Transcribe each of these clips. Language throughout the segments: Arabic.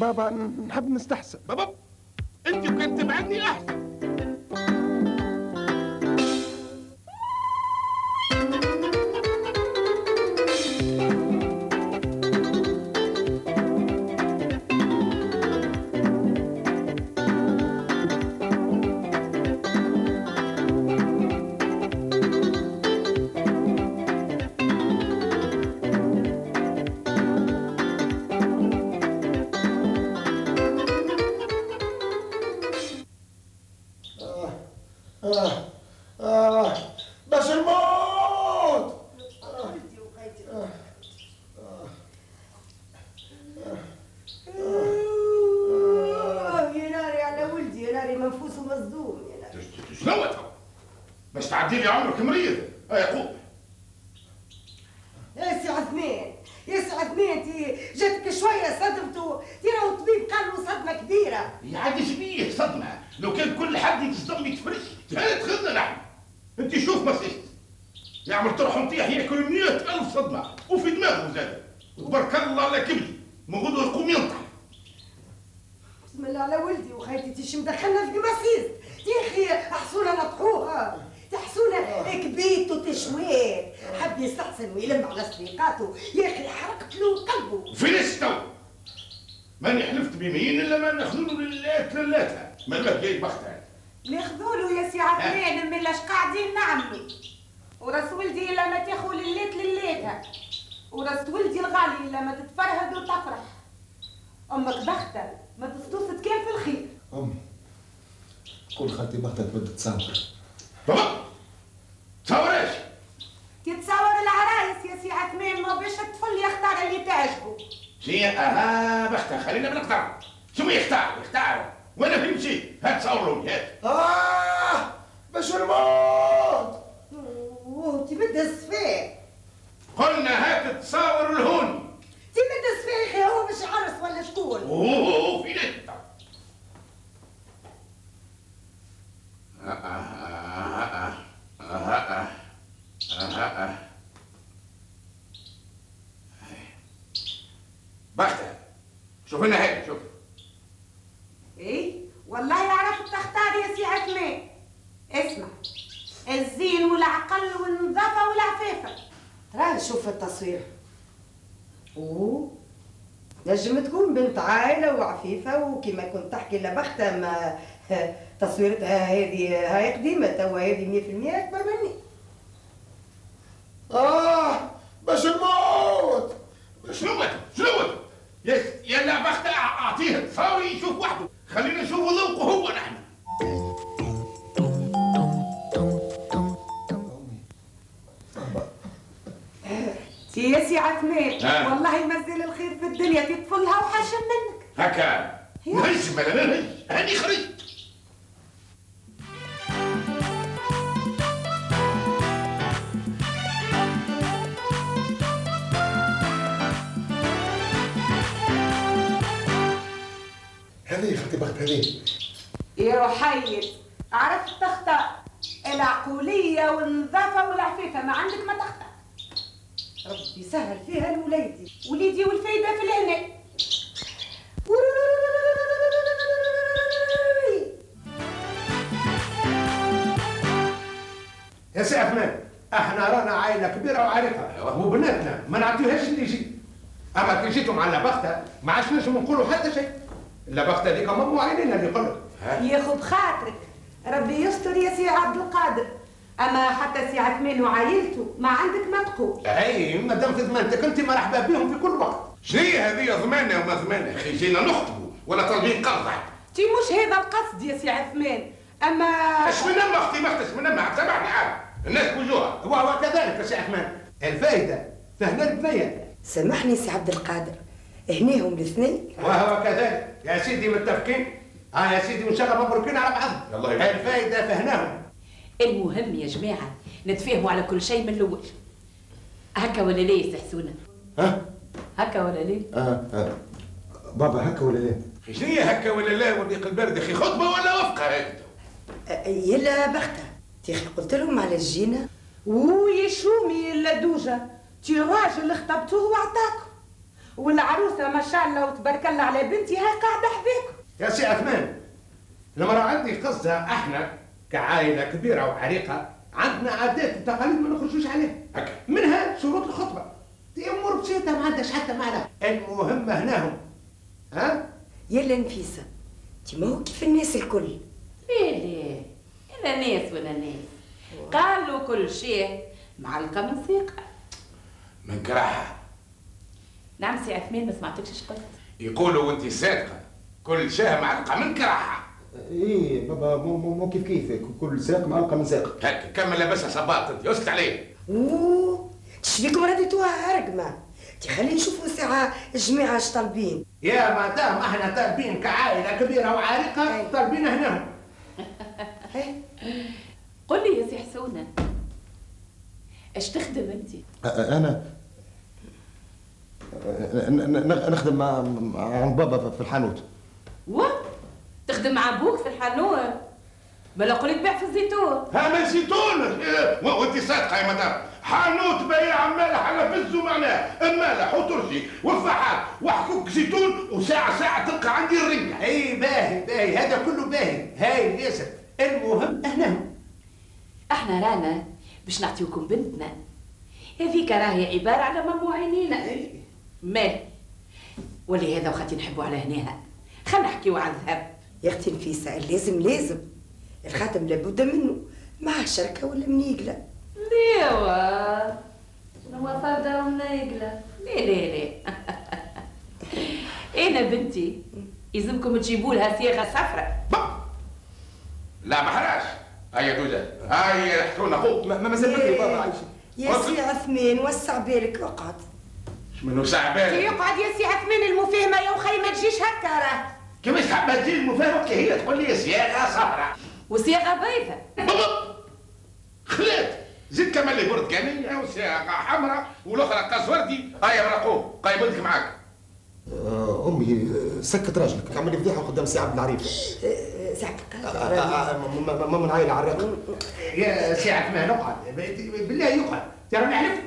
بابا نحب نستحسن. بابا انت كنت تبعدني احسن. باش الموت. يا ناري على ولدي، يا ناري منفوس ومصدوم يا ناري. شنو باش تعدي لي عمرك مريض؟ قوم. يا سي عثمان، يا سي عثمان، انت جاتك شويه صدمته، راهو الطبيب قال له صدمه كبيره. يعدي شبيه صدمه؟ لو كان كل حد يتصدم يتفرش، هاي دخلنا نحن. انت شوف مسيست يعمل طرح نطيح ياكل 100,000 صدمه وفي دماغه زاد، وبارك الله على كبدي من غدوه يقوم ينطح. بسم الله على ولدي وخيتي تيش مدخلنا في قماسيس يا اخي، حصوله نطحوها تحسونه كبيت وتشويت، حب يستحسن ويلم على صديقاته يا اخي، حرقت له قلبه. فين تو؟ ماني حلفت بيمين الا ما ناخذوا له للات للاتها، ما جاي بختها. ناخذوا له يا سي عثمان، ملاش قاعدين نعملوا. وراس ولدي الا ما تاخذ للات للاتها، وراس ولدي الغالي الا ما تتفرهد وتفرح. امك بختة ما تصدوس كان في الخير. امي كل خالتي بختة تبدا تصور. بابا تصور ايش؟ تتصور العرايس يا سي عثمان، ما باش الطفل يختار اللي تعجبه. شي بختة خلينا بنختار. شو يختار وانا في مشي هات صورهم هات. باش الموت. تبدا الصفاء. قلنا هات تصاور الهون. تبدا الصفاء يا اخي، هو مش عرس ولا شكون؟ اوه في نت. بختة شوف لنا هيك شوف. ايه والله عرفت تختار يا سي عثمان. اسمع، الزين والعقل والنظافه والعفافه. راه شوف التصوير. اوه نجم تكون بنت عائله وعفيفه، وكما كنت تحكي لبختة ما تصويرتها هذه هاي قديمه، توا هذه 100% اكبر مني. باش الموت. شنو يا لا بختة اعطيه تصاور يشوف وحده، خلينا نشوف ذوقه هو نحن. يا سي عثمان والله يمزل الخير في الدنيا، تطفلها وحشم منك. هكا نهج ولا نهج؟ هاني خرجت. هذه خالتي بختة هذه. يا رحيد عرفت تختار العقوليه والنظافه والعفيفه، ما عندك ما تختار. ربي سهل فيها لوليدي. وليدي والفايده في الهنا. يا سي عثمان، احنا رانا عائله كبيره وعارفها وبناتنا ما نعطيوهاش اللي يجي. اما كي جيتم على بختة ما عادش نجم نقولوا حتى شيء. اللبختة هذيك ماما عينينا اللي يقول لك. ياخذ خاطرك، ربي يستر يا سي عبد القادر. اما حتى سي عثمان وعائلته ما عندك ما تقول. اي ما دام في ضمانتك انت مرحبا بهم في كل وقت. شنو هذه ضمانه وما ضمانه؟ اخي جينا نخطبوا ولا طالبين قرضه. تي مش هذا القصد يا سي عثمان، اما اش من اما اختي ما اختش من اما سامحني عاد الناس بوجوها. وكذلك يا سي عثمان الفائده فهنا البنيه. سامحني سي عبد القادر، هنيهم الاثنين. وهو كذلك يا سيدي متفقين. يا سيدي وان شاء الله مبروكين على بعض. الفائده فهناهم. المهم يا جماعه نتفاهموا على كل شيء من الاول. هكا ولا ليه يا سي حسونه؟ ها؟ هكا ولا ليه؟ بابا هكا ولا ليه؟ شنو هي هكا ولا لا والريق البارد اخي خطبه ولا وفقه هذه؟ يلا بختها يا اخي قلت لهم على الجينه. ويا شومي اللدوجه تي راجل خطبتوه وعطاكم، والعروسه ما شاء الله وتبارك الله على بنتي هاي قاعده حبيكم. يا سي عثمان، المرأة عندي قصدها احنا كعائلة كبيرة وعريقة عندنا عادات وتقاليد ما نخرجوش عليها، منها شروط الخطبة. دي امور بسيطة ما عندهاش حتى معنى، المهم هناهم. ها؟ يلا نفيسة، انت ما هو كيف الناس الكل. ليه لا ناس ولا ناس، قالوا كل شيء معلقة من ثقة. من كراهها. نعم سي عثمان ما سمعتكش ايش قلت. يقولوا وانت صادقة كل شيء معلقة من كراهها. ايه بابا مو كيف كل ساق معلقه من ساق. هكا كمل لابسها صباط انت اسكت عليه. اوه تشفيكم رديتوها هرقمه، تخلي نشوفوا ساعه الجماعه اش طالبين. يا مدام احنا طالبين كعائلة كبيرة وعريقة طالبين هناهم. قل لي يا سي حسونة ايش تخدم انت؟ انا نخدم مع بابا في الحانوت. تخدم مع ابوك في الحانوت؟ بلا قولي تبيع في الزيتون. ها من زيتون وانت صادقة يا مدام. حانوت بيع مالح على بز ومعناه المالح وترشي والفحات وحكوك زيتون وساعة تلقى عندي الرنجة. اي باهي هذا كله باهي، هاي ياسر. المهم هناهم. احنا رانا باش نعطيوكم بنتنا، هذيك راهي عبارة على ممو عينينا. مال ولهذا وخاتي نحبوا على هناها، خلينا نحكيو على الذهب. يا اختي نفيسه لازم الخاتم لابد منه، مع شركه ولا منيقله. ليوا شنو فرده ومنيقله؟ ليه انا بنتي يلزمكم تجيبوا لها صيغه صفراء. لا ما حراش. هيا دوزة هيا حكونا اخوك. ما مازال بكري بابا عايش. يا سي عثمان وسع بالك اقعد. منو ساعة بالك؟ يقعد يا سي عثمان المفاهمه يا وخي ما تجيش هكا راه. كيفاش تحب تجي المفاهمة كي هي تقول لي صياغة صفراء وصيغه بيضاء. خلات زيد كمان لي برتقانية وصياغة حمراء والاخرى قزوردي. هيا مرقوب قايم ولدك معاك. امي سكت راجلك تعمل لي فضيحه قدام سي عبد العريف. سي عبد ما من عائله عريقه. يا سي عثمان اقعد بالله يقعد، ترى نعرف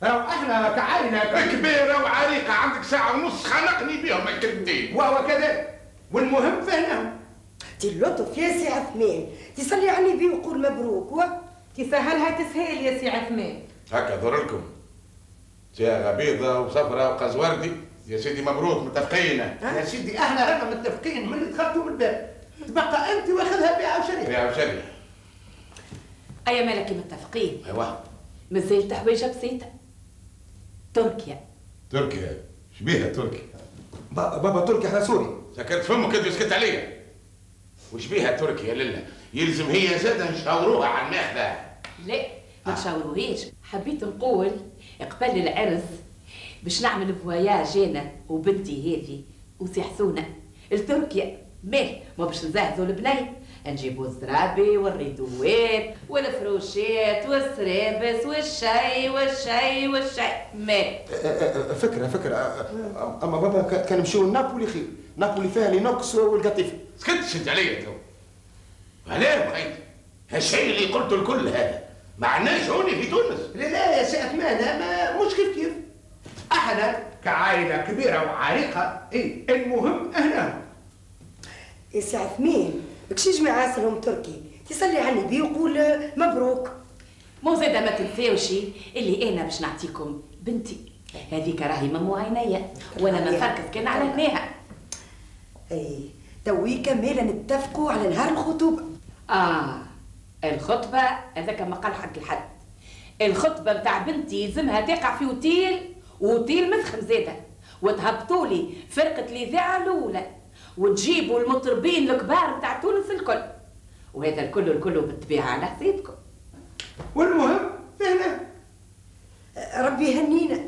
راهو احنا كعائلة كبيرة وعريقة عندك ساعة ونص خنقني بيهم الكلمتين. وكذلك، والمهم فهمناهم. تي اللطف يا سي عثمان، تصلي على النبي وقول مبروك تسهلها تسهيل يا سي عثمان. هكا ضر لكم صياغة بيضاء وصفراء وقزوردي. يا سيدي مبروك متفقين. يا سيدي احنا رانا متفقين من اللي دخلتوا من الباب، تبقى انت واخذها بيع وشريه. بيع وشريه. ايا مالك متفقين. ايوا مازال حوايجها بسيطه. تركيا. تركيا شبيها تركيا؟ بابا تركي احنا سوري. سكرت فمك كده وسكت عليا. وش بيها تركيا لله؟ يلزم هي زاده نشاوروها على الماخذه. لا ما تشاوروهاش، حبيت نقول قبل العرس باش نعمل فواياج انا وبنتي هذه وسي حسونه لتركيا. مال ما باش نزهدوا البنين، نجيبوا الزرابي والريدوات والفروشات والسرابس والشاي مال. فكره اما بابا كان نمشيو لنابولي خير. نابولي فيها لينوكس والقطيفه. سكتش انت عليا تو. علاه بغيت هالشيء اللي قلته الكل هذا معناش هوني في تونس. لا يا سي عثمان ما مش كيف احنا كعائله كبيره وعريقه المهم هنا. يا سي عثمان بكش جماعه عسلهم تركي، تصلي على النبي وقول مبروك. مو زاده ما تنساوش اللي انا باش نعطيكم بنتي هذيك راهي ممو عينيا وانا ما نفركز كان على هناها. اي تويكا مالا نتفقوا على نهار الخطوبه. الخطبه هذاك ما قال حق الحد. الخطبه بتاع بنتي يلزمها تقع في اوتيل مسخن زاده، وتهبطوا لي فرقه الاذاعه الاولى وتجيبوا المطربين الكبار بتاع تونس الكل، وهذا الكل بالطبيعه على حسابكم. والمهم فهنا ربي يهنينا.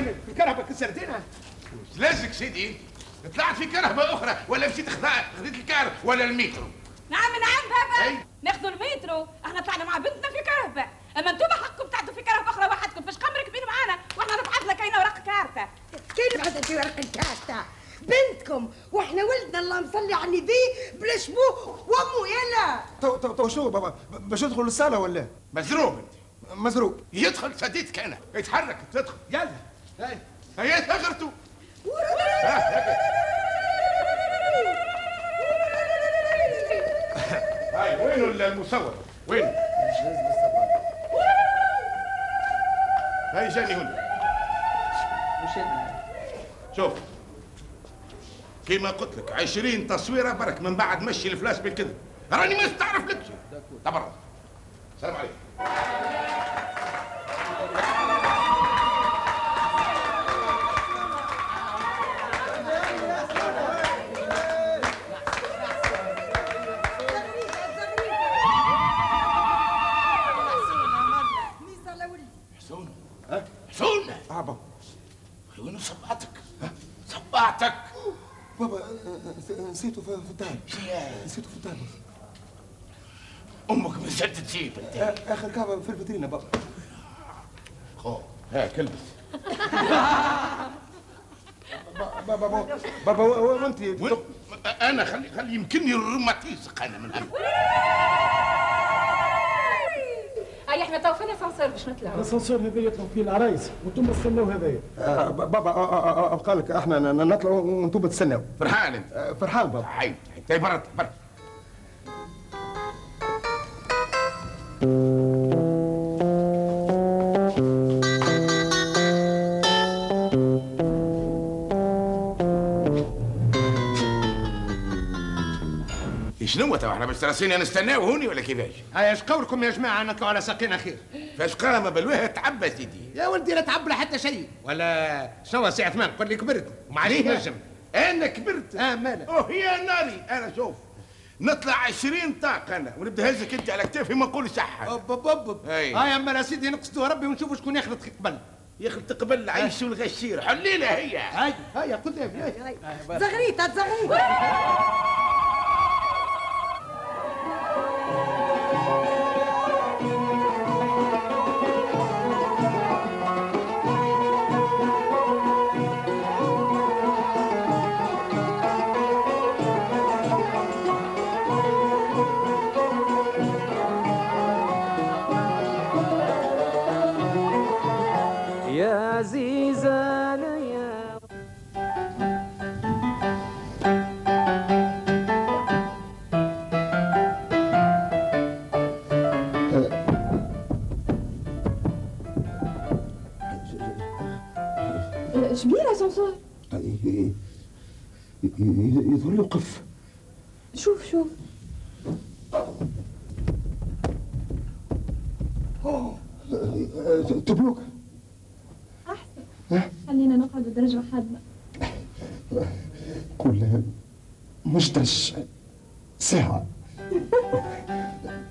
في الكرهبه كسرتينها. لازك سيدي طلعت في كرهبه اخرى ولا مشيت خذيت الكار ولا المترو؟ نعم بابا. أي. ناخذوا المترو، احنا طلعنا مع بنتنا في كرهبه، اما انتم حقكم تعدوا في كرهبه اخرى وحدكم، فاش قام راكبين معانا واحنا نبعث لك كاينه ورق كارته. كاين بعد انت ورق الكارته بنتكم واحنا ولدنا الله مصلي على النبي بلا شبوه وامه يلا. تو شنو بابا باش ندخل للصاله ولا؟ مزروب انت. مزروب. يدخل سديتك انا يتحرك تدخل يلا. هيا ثغرتوا. هاي وينه المصور؟ وين؟ هاي جاني هنا. شوف كيما قلت لك 20 تصويره برك من بعد مشي الفلاش بالكذب، راني ما استعرف لك شيء. تبرد. السلام عليكم. حسون بابا وين صبعتك؟ صبعتك بابا نسيته في الدار. نسيته في الدار. امك من سد تسيب انت. اخر كعبه في الفاترينا بابا. خو هاك البس. بابا وانت انا خلي يمكنني الروماتيزق انا من هم. اي احنا تو فين الاسانسير باش نطلعوا؟ الاسانسير هذا يطلعوا فيه العرايس وانتم تستناو هذايا. بابا قال لك احنا نطلعوا وانتم تستناو. فرحان انت؟ فرحان بابا. حي طيب برد. شنو تو احنا باش ترسينا نستناو هوني ولا كيفاش؟ ايش قولكم يا جماعه نطلعوا على ساقينا خير؟ فاش قام بالواه تعبى سيدي. يا ولدي لا تعب لا حتى شيء، ولا شنو سي عثمان قل لي كبرت وما عادش نجم. انا كبرت. مالك؟ اوه يا ناري انا شوف نطلع 20 طاق انا ونبدا هزك انت على كتافي ما نقول صح. هاي اما يا سيدي نقصدوا ربي ونشوفوا شكون يخلط قبل. يخلط قبل العيش والغشير حليله هي. هاي قدامي. زغريطه زغريطه. يا زيزانة يا شبيه الاسانسور؟ يظهر لي وقف. شوف تبلوك. احسن خلينا نقعد درجة حادة. كل مش ساعة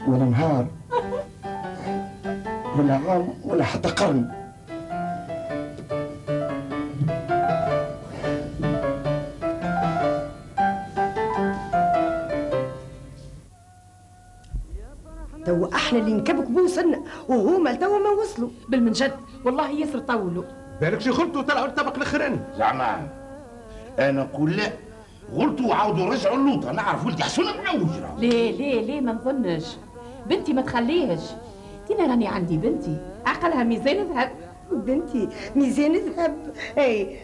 ولا نهار ولا عام ولا حتى قرن. تو احنا اللي نكبكبوا وصلنا وهما توا ما وصلوا. بالمنجد والله ياسر طولوا. بالك شي غلطوا طلعوا الطبق الاخراني. زعما انا نقول لا غلطوا وعاودوا رجعوا اللوطه. نعرف ولدي حسون معوج. ليه ما نظنش. بنتي ما تخليهش. انا راني عندي بنتي عقلها ميزان ذهب. بنتي ميزان ذهب. اي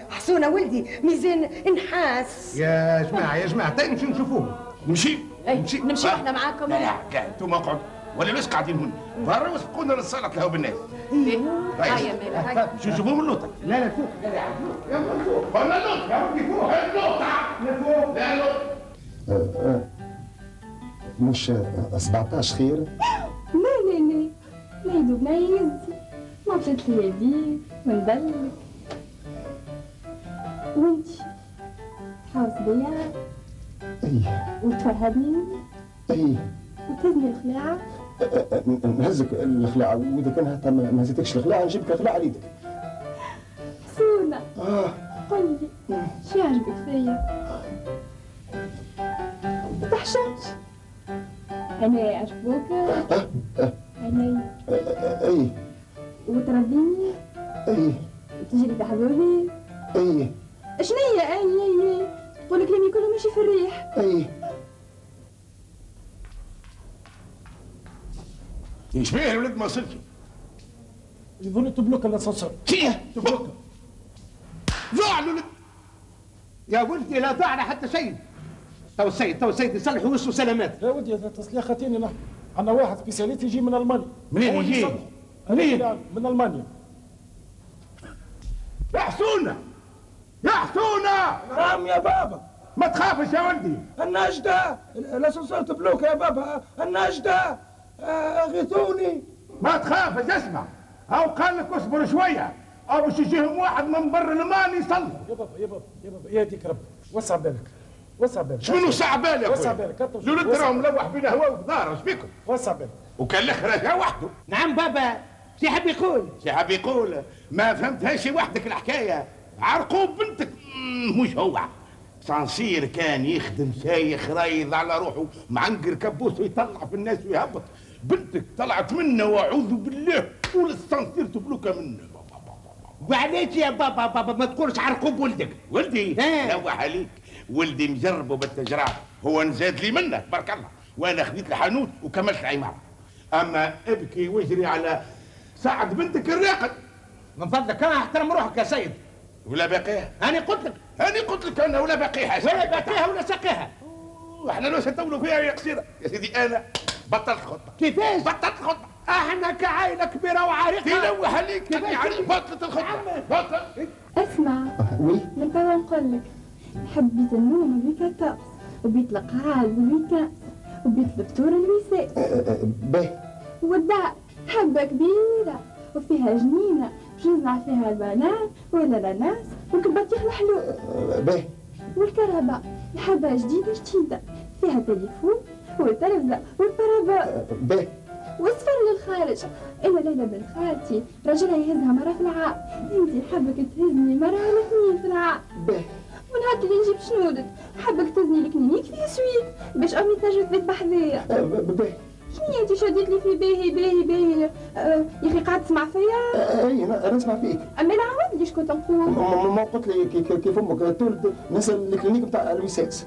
حسونه ولدي ميزان نحاس. يا جماعه طيب نمشي نشوفوه. نمشي احنا معاكم. لا انتم اقعدوا ولا ليش قاعدين هنا؟ برا وسبقونا للصاله تلهوا بالناس. هيا ميلا هيا شو نشوفوهم اللوطه؟ لا فوق. يلا فوق. ولا اللوطه يا ودي فوق اللوطه. لا فوق. لا اللوطه. مش 17 خير؟ لا يدوب يزي ما مشيت لي يديك وندلك وانتي تحاوس بيا وتفرهدني وتهزني الخلاعة. نهزك الخلاعة وإذا كان حتى ما هزتكش الخلاعة نجيبك الخلاعة على يدك. قل لي شو يعجبك فيا؟ ما تحشمش. عيني يعجبوك؟ عيني. اي. وترضيني؟ اي. تجي لي تحضرني؟ اي. شنيا اي تقول كلامي كله ماشي في الريح. اي. ايش بيه الولد ما وصلش؟ يظن تبلوك الاسانسير. شيه تبلوك. ضاع الولد. يا ولدي لا ضاعنا حتى شيء. تو السيد يصلح وشه سلامات. يا ودي تصليحتين نحن عندنا واحد سبيسياليست يجي من المانيا. منين يجي؟ من المانيا. يا حسونه يا حسونه. نعم يا بابا. ما تخافش يا ولدي. النجدة الاسانسير تبلوك يا بابا. النجدة اغيثوني. ما تخافش اسمع. او قال لك اصبر شويه او باش يجيهم واحد من بر المال يصلح. يا بابا يهديك ربي. وسع بالك. شنو وسع بالك؟ وسع بالك. الولد راهو ملوح بين هواء وفضار. اش بيكم؟ وسع بالك. وكان الاخر جا وحده. نعم بابا. شي حاب يقول؟ شي حاب يقول؟ ما فهمتهاش وحدك الحكايه. عرقوب بنتك مش هو. صنصير كان يخدم شايخ رايض على روحه معنقر كبوس ويطلع في الناس ويهبط. بنتك طلعت منه واعوذ بالله والصنصير تبلوكه منه. وعليك يا بابا ما تقولش عرقوب ولدك. ولدي لوح عليك. ولدي مجربه بالتجربه. هو نزاد لي منه تبارك الله وانا خديت الحانوت وكملت العماره. اما ابكي واجري على سعد بنتك الراقد. من فضلك احترم روحك يا سيد. ولا باقيها؟ انا قلت لك انا ولا باقيها. ولا باقيها ولا ساقيها. احنا لو ستولوا فيها يا قصيره يا سيدي. انا بطلت خطبه. كيفاش؟ بطلت خطبه. احنا كعائله كبيره وعريقه. تلوح عليك يعني بطلت الخطبه. بطل. اسمع. وي. من توا نقول لك حبيت النوم بيك طقس وبيت القراص بيك وبيت الفطور الوساء. باهي. والدار حبة كبيرة وفيها جنينة باش نزرع فيها البنان والاناناس والبطيخ الحلو. باهي. والكهرباء حبة جديدة فيها تليفون والتلفزة والبرابا. باهي. والسفر للخارج. انا ليلى بنت خالتي راجلها يهزها مرة في العام. انتي حبك تهزني مرة ولا اثنين في العام. باهي. ونهار اللي نجيب شنودك حبك تهزني الكلينيك فيه سويت باش امي تنجم تبات بحذايا. باهي. شنو انتي شديت لي في باهي يا اخي قاعد تسمع فيا؟ اي انا نسمع فيك. اما لا عاود لي شكون تنقول. ما قلت لي كيف امك تولد نسال الكلينيك نتاع الوساس.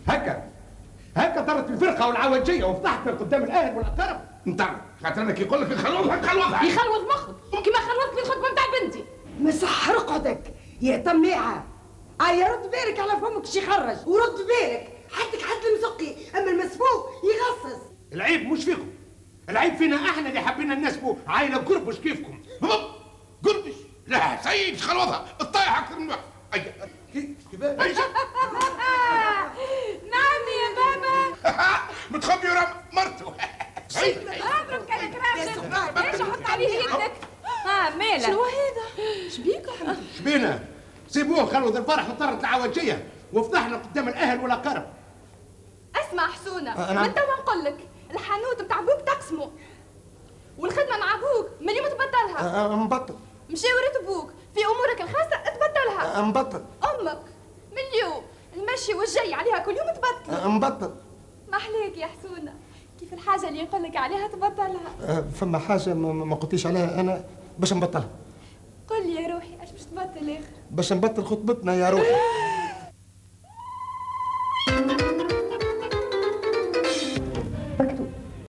هكا طرت الفرقه والعوجيه وفضحت قدام الاهل والاقارب. انت خاطر انا كي يقول لك خلوضها يخلوض مخك كيما خلوض لي الخطبه نتاع بنتي. مسح رقدك يا تميعه. رد بالك على فمك شي خرج ورد بالك. حدك حد المسقي اما المسفوق يغصص. العيب مش فيكم. العيب فينا احنا اللي حبينا ننسبوا عائله قربش كيفكم. قربش؟ لا سيد خلوضها الطايح اكثر من وقت. كيفاش؟ نعم يا بابا. متخبي ورا مرته. اضرب كلك راسك. ليش احط عليه يدك؟ مالك؟ شنو هذا؟ شبيك حبيبي؟ شبينا؟ سيبوه خلوذ الفرح وطرت العوجيه وفضحنا قدام الاهل والاقارب. اسمع حسونه من توا نقول لك الحانوت بتاع بوك تقسمه والخدمه مع بوك من اليوم تبطلها. مبطل. مشي وريت بوك في امورك الخاصه تبطلها. مبطل. امك من اليوم المشي والجاي عليها كل يوم تبطل. مبطل. ما احلاك يا حسونه كيف الحاجه اللي يقول لك عليها تبطلها. فما حاجه ما قلتيش عليها انا باش نبطلها. قل لي يا روحي اش باش تبطل اخر؟ باش نبطل خطبتنا يا روحي.